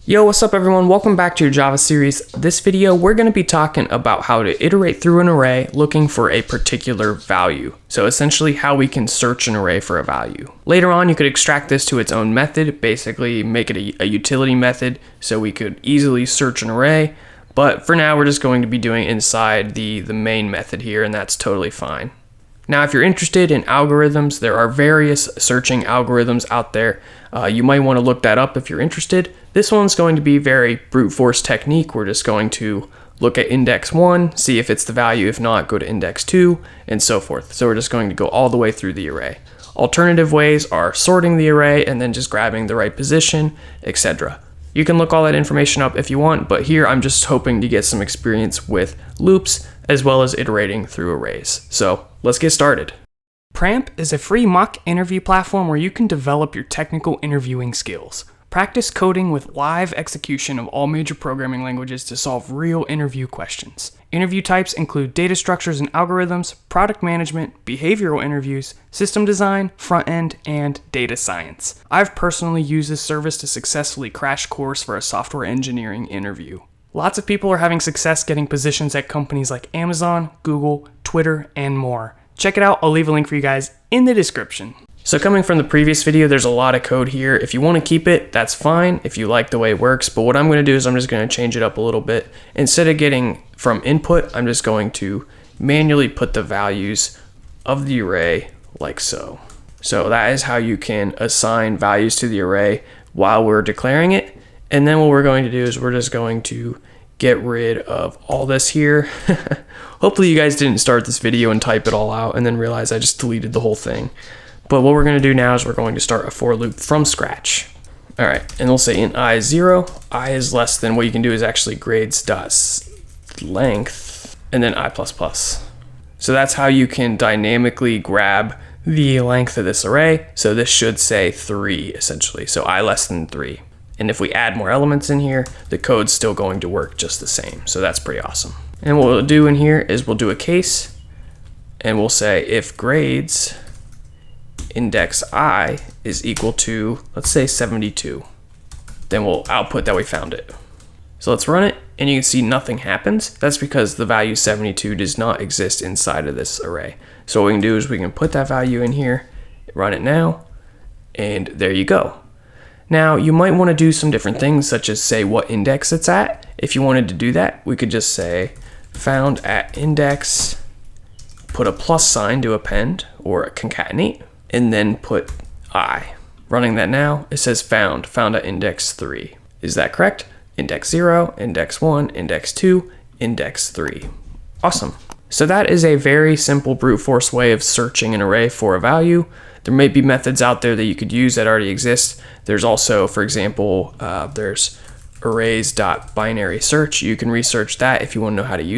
Yo, what's up everyone? Welcome back to your Java series. This video, we're going to be talking about how to iterate through an array looking for a particular value. So essentially how we can search an array for a value. Later on, you could extract this to its own method, basically make it a utility method so we could easily search an array. But for now, we're just going to be doing it inside the main method here, and that's totally fine. Now, if you're interested in algorithms, there are various searching algorithms out there. You might want to look that up if you're interested. This one's going to be very brute force technique. We're just going to look at index 1, see if it's the value. If not, go to index 2, and so forth. So we're just going to go all the way through the array. Alternative ways are sorting the array and then just grabbing the right position, etc. You can look all that information up if you want, but here I'm just hoping to get some experience with loops as well as iterating through arrays. So let's get started. Pramp is a free mock interview platform where you can develop your technical interviewing skills. Practice coding with live execution of all major programming languages to solve real interview questions. Interview types include data structures and algorithms, product management, behavioral interviews, system design, front-end, and data science. I've personally used this service to successfully crash course for a software engineering interview. Lots of people are having success getting positions at companies like Amazon, Google, Twitter, and more. Check it out, I'll leave a link for you guys in the description. So coming from the previous video, there's a lot of code here. If you want to keep it, that's fine if you like the way it works. But what I'm going to do is I'm just going to change it up a little bit. Instead of getting from input, I'm just going to manually put the values of the array like so. So that is how you can assign values to the array while we're declaring it. And then what we're going to do is we're just going to get rid of all this here. Hopefully you guys didn't start this video and type it all out and then realize I just deleted the whole thing. But what we're going to do now is we're going to start a for loop from scratch. All right, and we'll say int I is 0. I is less than, what you can do is actually grades.length and then I++. So that's how you can dynamically grab the length of this array. So this should say 3 essentially, so I less than 3. And if we add more elements in here, the code's still going to work just the same. So that's pretty awesome. And what we'll do in here is we'll do a case and we'll say if grades index I is equal to, let's say 72, then we'll output that we found it. So let's run it and you can see nothing happens. That's because the value 72 does not exist inside of this array. So what we can do is we can put that value in here, run it now, and there you go. Now you might want to do some different things such as say what index it's at. If you wanted to do that, we could just say found at index, put a plus sign to append or a concatenate, and then put I. Running that now, it says found at index 3. Is that correct? Index 0, index 1, index 2, index 3. Awesome. So that is a very simple brute force way of searching an array for a value. There may be methods out there that you could use that already exist. There's also, for example, there's arrays.binary search. You can research that if you want to know how to use